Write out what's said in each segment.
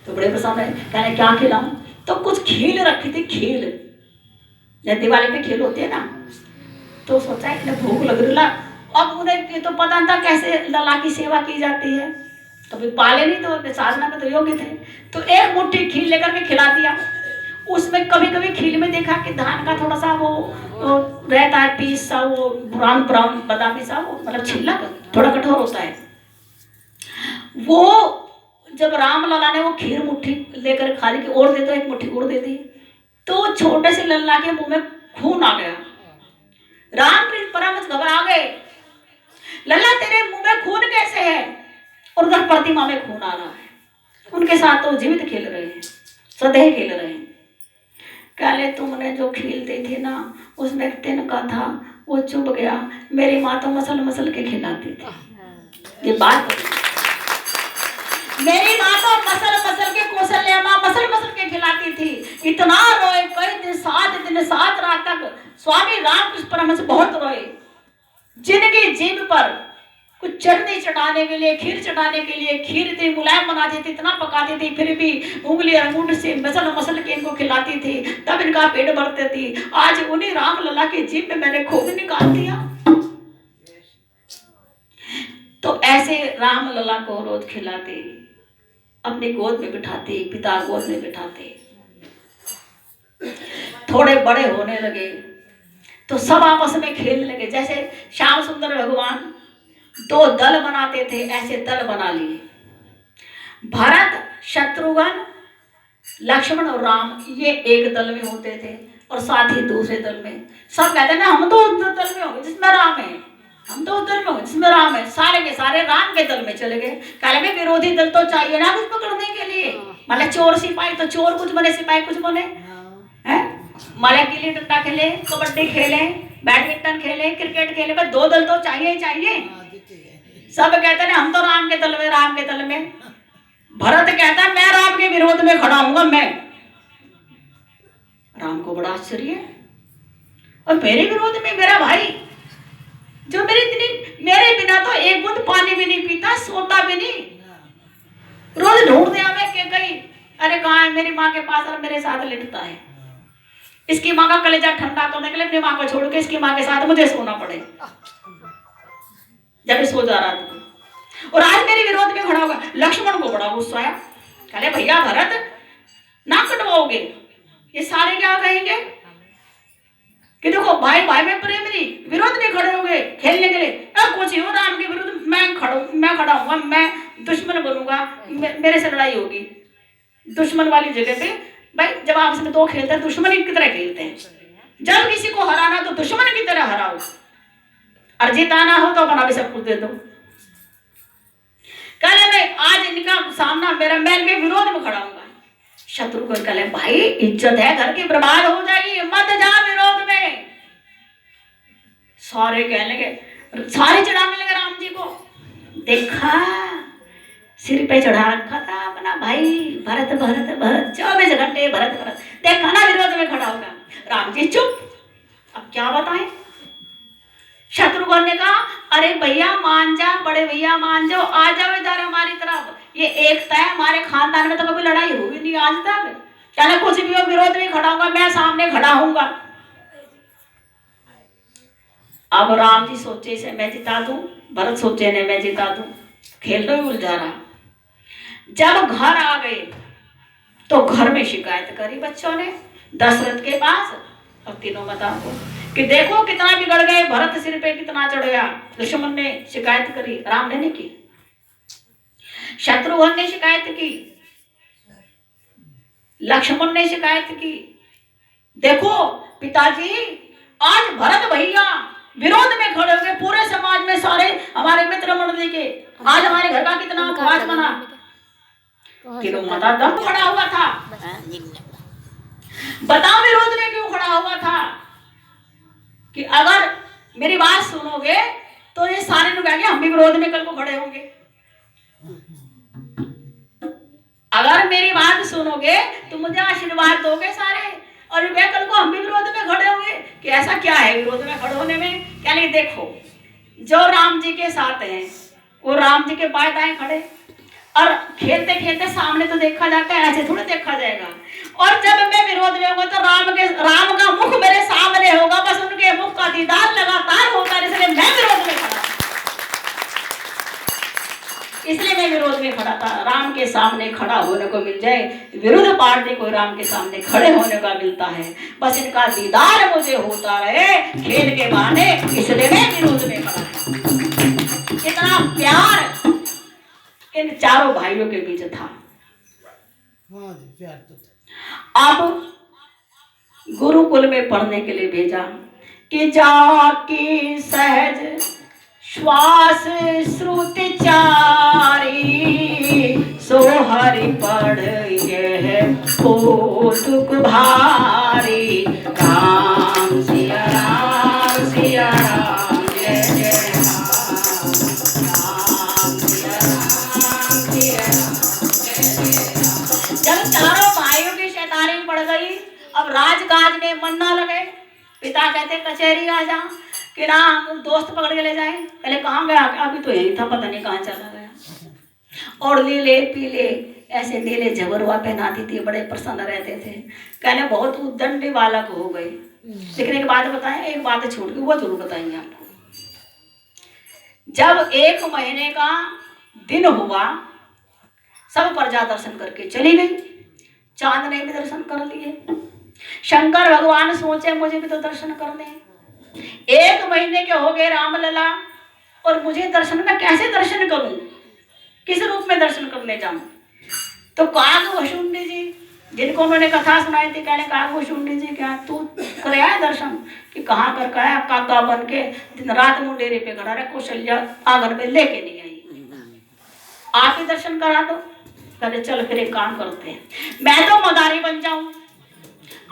तो बड़े प्रसन्न है, कहने क्या खिलाऊं? तो कुछ खील रखी थी, खील जैसे दिवाली पे खील होती है ना। तो सोचा इन्हें भूख लग रही ला। अब उन्हें ये तो पता नहीं था कैसे लला की सेवा की जाती है, कभी पाले नहीं तो साधना में तो योग्य थे। तो एक मुट्ठी खील लेकर के खिला दिया। उसमें कभी कभी खील में देखा कि धान का थोड़ा सा वो रहता है पीस सा, वो ब्राउन ब्राउन बादामी सा, वो मतलब छिलका थोड़ा कठोर होता है। वो जब राम लला ने वो खीर मुट्ठी लेकर खा ली कि और दे दो, एक मुट्ठी और दे दी, तो छोटे से लल्ला के मुंह में खून आ गया। रामकृष्ण परमहंस घबरा गए, लल्ला तेरे मुंह में खून कैसे है? और उधर प्रतिमा में खून आ रहा है। उनके साथ तो जीवित खेल रहे हैं, सदैव खेल रहे हैं। कहले तुमने जो खील दी थी ना, उसमें तिनका था, वो चुभ गया। मेरी माँ तो मसल मसल के खिलाती थी। ये बात मेरी माँ तो मसल मसल के, कौशल्या माँ मसल मसल के खिलाती थी। इतना रोए, कई दिन 7 रात तक स्वामी रामकृष्ण परमहंस बहुत रोए। जिनकी जीभ पर कुछ चटनी चटाने के लिए, खीर चटाने के लिए खीर थी, मुलायम बनाती थी, इतना पकाती थी, फिर भी उंगली अंगूठ से मसल मसल के इनको खिलाती थी, तब इनका पेट भरते थी। आज उन्हीं राम लला की जीभ में मैंने खून निकाल दिया। तो ऐसे राम लला को रोज खिलाते, अपनी गोद में बिठाते, पिता गोद में बिठाते। थोड़े बड़े होने लगे तो सब आपस में खेलने लगे। जैसे श्याम सुंदर भगवान 2 दल बनाते थे, ऐसे दल बना लिए। भरत, शत्रुघ्न, लक्ष्मण और राम ये एक दल में होते थे, और साथ ही दूसरे दल में सब कहते ना हम तो उस दल में होंगे जिसमें राम है, हम तो उस दल में होंगे जिसमें राम है। सारे के सारे राम के दल में चले गए। कह विरोधी दल तो चाहिए ना कुछ पकड़ने के लिए, मतलब चोर सिपाही तो चोर कुछ बने, सिपाही कुछ बने हैं। माला गिल्ली डंडा खेले, कबड्डी खेले, बैडमिंटन खेले, क्रिकेट खेले, बस 2 दल तो चाहिए ही चाहिए। सब कहते हैं हम तो राम के दल में, राम के दल में। भरत कहता है मैं राम के विरोध में खड़ा हूंगा। मैं राम को बड़ा आश्चर्य है, और मेरे विरोध में मेरा भाई जो मेरे बिना तो एक बूंद पानी भी नहीं पीता, सोता भी नहीं, रोज ढूंढते आवे के गई, अरे कहाँ है मेरी माँ के पास, और मेरे साथ लेटता है। इसकी माँ का कलेजा ठंडा करने के लिए अपनी माँ को छोड़ के इसकी माँ के साथ मुझे सोना पड़े जब सो जा रहा था। और आज मेरे विरोध में खड़ा होगा। लक्ष्मण को बड़ा गुस्सा आया, कहले भैया भरत ना कटवाओगे, ये सारे क्या कहेंगे कि देखो भाई भाई में प्रेम नहीं, विरोध में खड़े होंगे खेलने के लिए। कुछ हो राम के विरुद्ध मैं खड़ा हूंगा, मैं दुश्मन बनूंगा, मेरे से लड़ाई होगी। दुश्मन वाली जगह पे भाई जब आपस में 2 खेलते हैं, दुश्मन की तरह खेलते हैं। जब किसी को हराना तो दुश्मन की तरह हराओ, और जिताना हो तो अपना भी सब कुछ दे दो। कहले मैं आज इनका सामना मेरा, मैं इनके विरोध में खड़ा हूंगा। शत्रुघ्न कहले भाई इज्जत है घर की बर्बाद हो जाएगी, मत जा विरोध में। सारे कहने लगे, सारे चढ़ाने लगे राम जी को। देखा सिर पे चढ़ा रखा था अपना भाई भरत भरत भरत, 24 घंटे भरत भरत, देखा ना विरोध में खड़ा होगा। राम जी चुप, अब क्या बताएं। शत्रुघ्न ने कहा अरे भैया मान जा, बड़े भैया मान जाओ, आ जाओ इधर हमारी तरफ। ये एकता है, हमारे खानदान में तो कभी लड़ाई हुई नहीं आज तक। चाहे कुछ भी हो विरोध में खड़ा होगा, मैं सामने खड़ा हूंगा। अब राम जी सोचे से मैं जिता दूं, भरत सोचे ने मैं जिता दूं, खेल में उलझा रहा। जब घर आ गए तो घर में शिकायत करी बच्चों ने दशरथ के पास, और तीनों बता दो कि देखो कितना बिगड़ गए, भरत सिर पे कितना चढ़ गया। लक्ष्मण ने शिकायत करी, राम ने नहीं की। शत्रुघ्न ने शिकायत की, लक्ष्मण ने शिकायत की। देखो पिताजी आज भरत भैया विरोध में खड़े हो गए, पूरे समाज में सारे हमारे मित्र मंडली के, आज हमारे घर का कितना उपवास बना। क्यों मता दम खड़ा हुआ था, बताओ विरोध में क्यों खड़ा हुआ था कि अगर मेरी बात सुनोगे तो ये सारे लोग आगे हम भी विरोध में कल को खड़े होंगे। अगर मेरी बात सुनोगे तो मुझे आशीर्वाद दोगे सारे, और कल को हम भी विरोध में खड़े होंगे। कि ऐसा क्या है विरोध में खड़े होने में? क्या नहीं, देखो जो राम जी के साथ हैं वो राम जी के बाएं दाएं खड़े, और खेलते खेलते सामने तो देखा जाता है, ऐसे थोड़े देखा जाएगा। और जब मैं विरोध में होगा तो राम का मुख मेरे सामने होगा, बस उनके मुख का दीदार लगातार होता है, इसलिए मैं विरोध में खड़ा, इसलिए मैं विरोध में खड़ा था। राम के सामने खड़ा होने को मिल जाए, विरुद्ध पार्टी को राम के सामने खड़े होने का मिलता है, बस इनका दीदार मुझे होता रहे खेल के बहाने, इसलिए मैं विरोध में खड़ा था। इतना प्यार इन चारों भाइयों के बीच था। अब गुरुकुल में पढ़ने के लिए भेजा कि जाकी सहज श्वास श्रुति चारी, सो हरि पढ़ यह कौतुक भारी। राम सिया राम सिया राम जय जय राम सिया राम सिया राम जय जय राम। जब चारों भाइयों की शैतानी पड़ गई, अब राजकाज में मन न लगे। पिता कहते कचहरी आ जा कि ना दोस्त पकड़ के ले जाए। पहले कहाँ गया? अभी तो यही था, पता नहीं कहाँ चला गया। और लीले पीले ऐसे नीले झबरुआ पहनाती थी, बड़े प्रसन्न रहते थे। कहने बहुत उद्दंडी बालक हो गए। लिखने के बाद बताएं, एक बात छोड़ के वो जरूर बताएंगे आपको। जब 1 महीने का दिन हुआ, सब प्रजा दर्शन करके चली गई। चांद ने भी दर्शन कर लिए। शंकर भगवान सोचे मुझे भी तो दर्शन करने। 1 महीने के हो गए रामलला, और मुझे दर्शन में कैसे दर्शन करूं, किस रूप में दर्शन करने जाऊं? तो काकभूषुंडी जी, जिनको उन्होंने कथा सुनाई थी, कहने काकभूषुंडी जी क्या तू करे आया दर्शन? कि कहाँ कर का है, काका बन के दिन रात मुंडेरे पे खड़ा रहे, कौशल्या आंगन में लेके नहीं आई, आप ही दर्शन करा दो। कहते चल फिर एक काम करते हैं, मैं तो मदारी बन जाऊं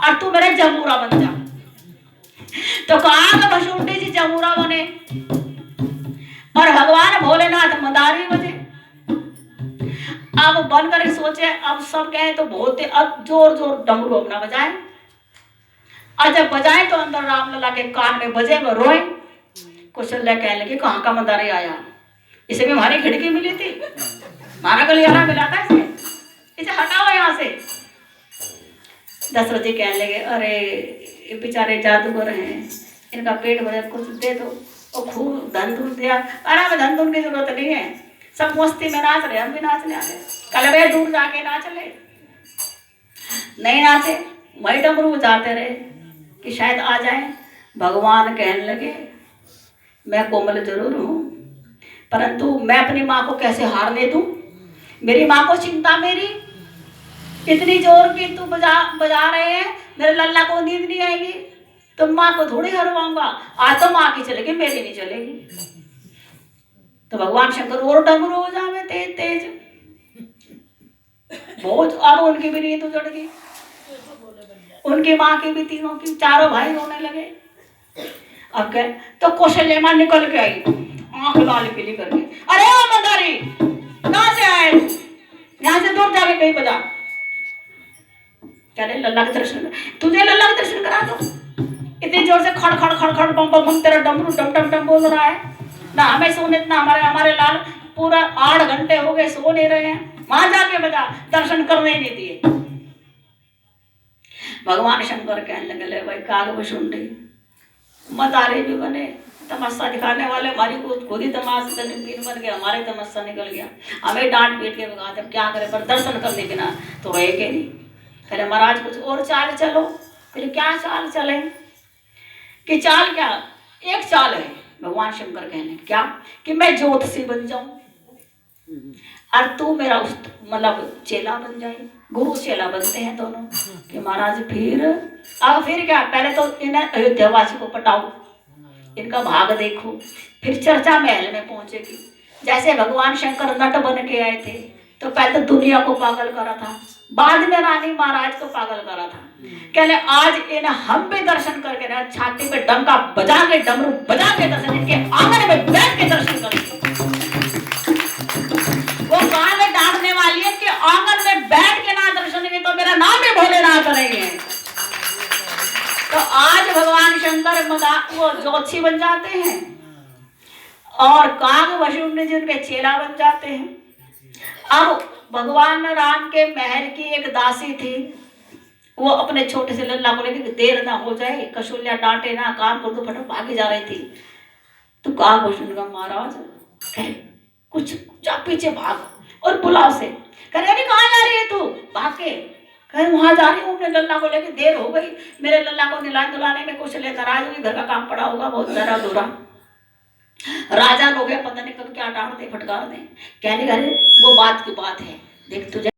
और तू मेरे जमूरा बन जा। तो काकभूषुंडी जी जमूरा बने और भगवान भोलेनाथ मदारी बने। अब बनकर सोचे, अब सब कहे तो बोलते, अब जोर जोर डमरू अपना बजाए। और जब बजाए तो अंदर रामलला के कान में बजे, वो रोए। कौशल्या कहने लगी कहाँ का मदारी आया, इसे भी हमारी खिड़की मिली थी, हमारा गलियारा मिला था इसे हटाओ यहाँ से। दशरथ जी कहने लगे अरे ये बेचारे जादूगर हैं, इनका पेट भरे, कुछ दे दो। और खूब धन धुन दिया। अरे हमें धन धुन की जरूरत नहीं है, सब मस्ती में नाच रहे, हम भी नाचने आ गए। कल वे दूर जाके नाच ले, नहीं नाचे, वही डमरू जाते रहे कि शायद आ जाए। भगवान कहने लगे मैं कोमल जरूर हूँ, परंतु मैं अपनी माँ को कैसे हारने दूं? मेरी माँ को चिंता मेरी, इतनी जोर की तू बजा रहे हैं, मेरे लल्ला को नींद नहीं आएगी, तो माँ को थोड़ी हरवाऊंगा। आज तो माँ की चलेगी, मेरी नहीं चलेगी। तो भगवान शंकर और डमरू हो जावे तेज तेज बहुत। अब उनकी भी नींद उजड़ गई, उनकी माँ की भी, तीनों की, चारों भाई रोने लगे। अब क्या, तो कौशल्या माँ निकल के आई, आंख लाल पीली करके, अरे ओ मदारी कहाँ से आए, यहाँ से दूर जाके कहीं बजा। कह रहे लल्ला के दर्शन, तुझे लल्ला के दर्शन करा दो। इतनी जोर से खड़ खड़ खड़ खड़ बम बम तेरा डमरू डम डम डम बोल रहा है ना, हमें सोने ना, हमारे लाल पूरा 8 घंटे हो गए सो नहीं रहे हैं, वहां जाके बजा, दर्शन करने ही नहीं दिए। भगवान शंकर कहने लगे भाई काकभूषुंडी मदारी भी बने, तमस्सा दिखाने वाले, हमारी खुद ही तमाशा बन गया, हमारे तमस्सा निकल गया, हमें डांट पीट के भगाते, क्या करे, पर दर्शन करने बिना तो रहे के नहीं। कहले महाराज कुछ और चाल चलो। फिर क्या चाल चले? कि चाल क्या, एक चाल है। भगवान शंकर कहने क्या कि मैं ज्योतिषी बन जाऊं और तू मेरा उस मतलब चेला बन जाए। गुरु चेला बनते हैं दोनों। कि महाराज फिर अब फिर क्या, पहले तो इन्हें अयोध्यावासी को पटाओ, इनका भाग देखो, फिर चर्चा महल में पहुंचेगी। जैसे भगवान शंकर नट बन के आए थे तो पहले तो दुनिया को पागल करा था, बाद में रानी महाराज को पागल करा था। कहले आज इन्हें हम भी दर्शन करके ना, छाती पे डंका बजा के, डमरू बजा के दर्शन, इनके आंगन में बैठ के दर्शन करेंगे। वो कहाँ में डांटने वाली है कि आंगन में बैठ के ना दर्शन की तो मेरा नाम भी भोलेनाथ करेंगे। तो आज भगवान शंकर वो ज्योतिषी बन जाते हैं और काकभूषुंडी जी उनके चेला बन जाते हैं। अब भगवान राम के महल की एक दासी थी, वो अपने छोटे से लल्ला को लेकर देर ना हो जाए, कशोलिया डांटे ना, काम कर दो, फटाफट भागी जा रही थी। तो कहा भूषण का महाराज कहे कुछ जा पीछे भाग और बुला उसे। कह रहे कहाँ जा रही है तू? भाग के कहे वहां जा रही हूँ अपने लल्ला को लेके, देर हो गई, मेरे लल्ला को निला दुलाने में कुछ लेकर आज भी घर का काम पड़ा होगा बहुत जरा दूरा। राजा लोग पता नहीं कब क्या डांट दे फटकार दे। कहने अरे वो बात की बात है, देख तुझे